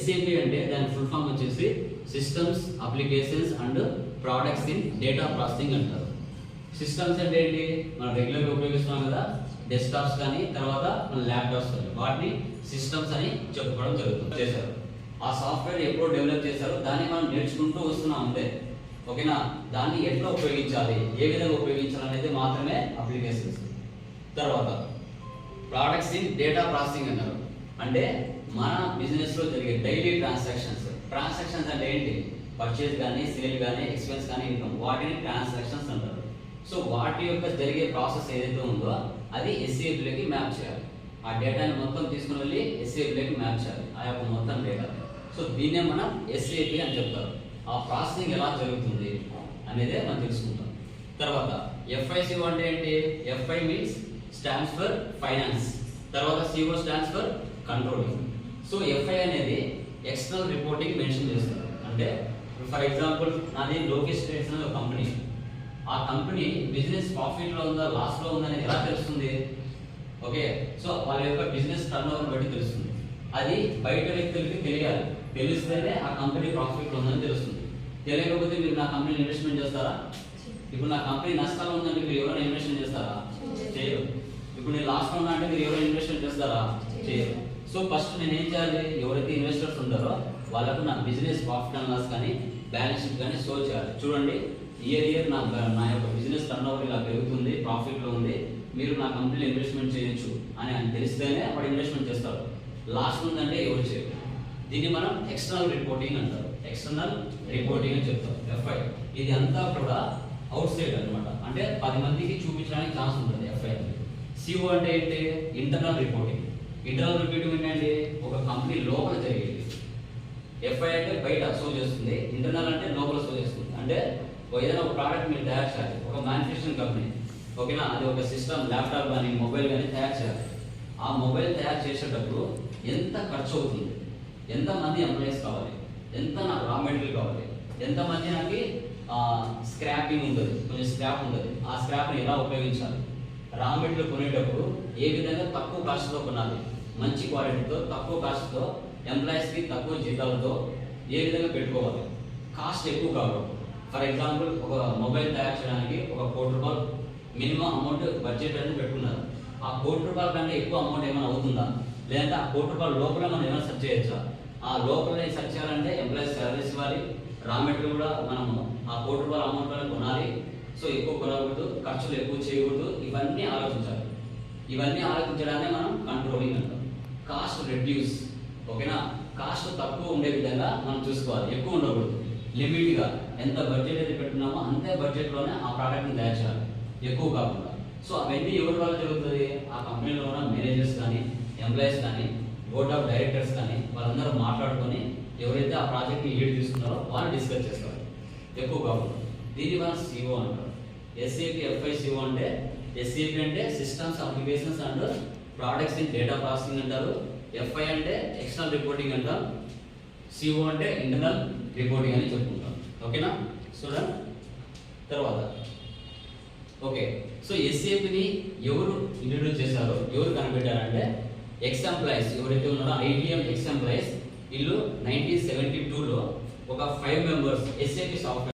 SAP అంటే దాని full form వచ్చేసి systems applications and products in data processing అంటారు. సిస్టమ్స్ అంటే ఏంటి, మనం రెగ్యులర్గా ఉపయోగిస్తున్నాం కదా, డెస్క్టాప్స్ కానీ తర్వాత మన ల్యాప్టాప్స్ కానీ, వాటిని సిస్టమ్స్ అని చెప్పుకోవడం జరుగుతుంది. చేశారు ఆ సాఫ్ట్వేర్ ఎప్పుడు డెవలప్ చేశారో దాన్ని మనం నేర్చుకుంటూ వస్తున్నాం అంతే. ఓకేనా, దాన్ని ఎట్లా ఉపయోగించాలి, ఏ విధంగా ఉపయోగించాలి అనేది మాత్రమే అప్లికేషన్స్. తర్వాత ప్రొడక్ట్స్ ఇన్ డేటా ప్రాసెసింగ్ అన్నారు. అంటే మన బిజినెస్ లో జరిగే డైలీ ట్రాన్సాక్షన్స్ అంటే ఏంటి, పర్చేస్ కానీ సేల్ కానీ ఎక్స్పెన్స్ కానీ ఇన్కమ్, వాటిని ట్రాన్సాక్షన్స్ అంటారు. సో వాటి యొక్క జరిగే ప్రాసెస్ ఏదైతే ఉందో అది SAPలోకి మ్యాప్ చేయాలి. ఆ డేటాని మొత్తం తీసుకుని వెళ్ళి SAPలోకి మ్యాప్ చేయాలి, ఆ యొక్క మొత్తం డేటా. సో దీన్నే మనం SAP అని చెప్తారు. ఆ ప్రాసెసింగ్ ఎలా జరుగుతుంది అనేదే మనం తెలుసుకుంటాం. తర్వాత FICO అంటే ఏంటి, FI means stands for finance, తర్వాత CO stands for controlling. So FI అనేది ఎక్స్టర్నల్ రిపోర్టింగ్ మెన్షన్ చేస్తారు. అంటే ఫర్ ఎగ్జాంపుల్ నాది లోకేష్ ట్రేడ్స్ అనే ఒక కంపెనీ. ఆ కంపెనీ బిజినెస్ ప్రాఫిట్ లో ఉందా లాస్ లో ఉందా అనేది ఎలా తెలుస్తుంది? ఓకే, సో వాళ్ళ యొక్క బిజినెస్ టర్న్ ఓవర్ బట్టి తెలుస్తుంది. అది బయట వ్యక్తులకి తెలియాలి, తెలిస్తేనే ఆ కంపెనీ ప్రాఫిట్ లో ఉందని తెలుస్తుంది. తెలియకపోతే మీరు నా కంపెనీ ఇన్వెస్ట్మెంట్ చేస్తారా? ఇప్పుడు నా కంపెనీ నష్టాలు ఉందంటే మీరు ఎవరైనా ఇన్వెస్ట్మెంట్ చేస్తారా? చేయరు. ఇప్పుడు నేను లాస్ట్ లో ఉన్నా అంటే మీరు ఎవరైనా ఇన్వెస్ట్మెంట్ చేస్తారా? చేయరు. సో ఫస్ట్ నేను ఏం చేయాలి, ఎవరైతే ఇన్వెస్టర్స్ ఉంటారో వాళ్ళకు నా బిజినెస్ ప్రాఫిట్ అండ్ లాస్ కానీ బ్యాలెన్స్ షీట్ కానీ షో చేయాలి. చూడండి, ఇయర్ నా యొక్క బిజినెస్ టర్న్ ఓవర్ ఇలా పెరుగుతుంది, ప్రాఫిట్ లో ఉంది, మీరు నా కంపెనీలో ఇన్వెస్ట్మెంట్ చేయొచ్చు అని తెలిస్తేనే వాడు ఇన్వెస్ట్మెంట్ చేస్తారు. లాస్ట్ ఉందంటే ఎవరు చేయరు. దీన్ని మనం ఎక్స్టర్నల్ రిపోర్టింగ్ అంటారు. ఎక్స్టర్నల్ రిపోర్టింగ్ అని చెప్తారు FI. ఇది అంతా కూడా అవుట్ సైడ్ అనమాట, అంటే 10 మందికి చూపించడానికి ఛాన్స్ ఉంటుంది FI. CO అంటే ఏంటి, ఇంటర్నల్ రిపోర్టింగ్. ఇంటర్నల్ రిపోర్టింగ్ ఏంటి, ఒక కంపెనీ లోపల జరిగేది. FI అంటే బయట షో చేస్తుంది, ఇంటర్నల్ అంటే లోపల షో చేస్తుంది. అంటే ఏదైనా ఒక ప్రోడక్ట్ మీరు తయారు చేయాలి, ఒక మ్యానుఫ్యాక్చరింగ్ కంపెనీ, ఓకేనా, అది ఒక సిస్టమ్ ల్యాప్టాప్ కానీ మొబైల్ కానీ తయారు చేయాలి. ఆ మొబైల్ తయారు చేసేటప్పుడు ఎంత ఖర్చు అవుతుంది, ఎంతమంది ఎంప్లాయీస్ కావాలి, ఎంత నాకు రా మెటీరియల్ కావాలి, ఎంతమంది నాకు స్క్రాపింగ్ ఉంటుంది, కొంచెం స్క్రాప్ ఉంటుంది, ఆ స్క్రాప్ని ఎలా ఉపయోగించాలి, రా మెటీరియల్ కొనేటప్పుడు ఏ విధంగా తక్కువ కాస్ట్తో కొనాలి, మంచి క్వాలిటీతో తక్కువ కాస్ట్తో ఎంప్లాయీస్కి తక్కువ జీతాలతో ఏ విధంగా పెట్టుకోవాలి, కాస్ట్ ఎక్కువ కావాలి. ఫర్ ఎగ్జాంపుల్ ఒక మొబైల్ తయారు చేయడానికి ఒక ₹1,00,00,000 మినిమం అమౌంట్ బడ్జెట్ అనేది పెట్టుకున్నారు. ఆ ₹1,00,00,000 కంటే ఎక్కువ అమౌంట్ ఏమైనా అవుతుందా, లేదంటే ఆ ₹1,00,00,000 లోపల మనం ఏమైనా సెర్చ్ చేయొచ్చా? ఆ లోపల సెర్చ్ చేయాలంటే ఎంప్లాయీస్ సాలరీస్ ఇవ్వాలి, రా మెటీరియల్ కూడా మనము ఆ ₹1,00,00,000 అమౌంట్లోనే కొనాలి. సో ఎక్కువ కొనకూడదు, ఖర్చులు ఎక్కువ చేయకూడదు, ఇవన్నీ ఆలోచించాలి. ఇవన్నీ ఆలోచించడాన్ని మనం కంట్రోలింగ్ అంటాం. కాస్ట్ రెడ్యూస్, ఓకేనా, కాస్ట్ తక్కువ ఉండే విధంగా మనం చూసుకోవాలి, ఎక్కువ ఉండకూడదు. లిమిట్గా ఎంత బడ్జెట్ అయితే పెట్టుకున్నామో అంతే బడ్జెట్లోనే ఆ ప్రోడక్ట్ని తయారు చేయాలి, ఎక్కువ కాకుండా. సో అవన్నీ ఎవరి వల్ల జరుగుతుంది, ఆ కంపెనీలో ఉన్న మేనేజర్స్ కానీ ఎంప్లాయీస్ కానీ బోర్డ్ ఆఫ్ డైరెక్టర్స్ కానీ వాళ్ళందరూ మాట్లాడుకొని ఎవరైతే ఆ ప్రాజెక్ట్ని లీడ్ తీసుకున్నారో వాళ్ళు డిస్కస్ చేస్తారు, ఎక్కువ కాకుండా. దీన్ని మనం CO అంటారు. SAP FICO అంటే SAP అంటే systems applications and products in data processing అంటారు. FI అంటే ఎక్స్టర్నల్ రిపోర్టింగ్ అంటాం. CO అంటే ఇంటర్నల్ రిపోర్టింగ్ అని చెప్పుకుంటాం. ఓకేనా స్టూడెంట్? తర్వాత ఓకే, సో SAPని ఎవరు ఇంట్రడ్యూస్ చేశారో, ఎవరు కనిపెట్టారంటే ఎక్స్ ఎంప్లాయీస్ ఎవరైతే ఉన్నారో IBM ఎక్స్ ఎంప్లాయీస్. వీళ్ళు 1972లో ఒక 5 మెంబర్స్ SAP సాఫ్ట్వేర్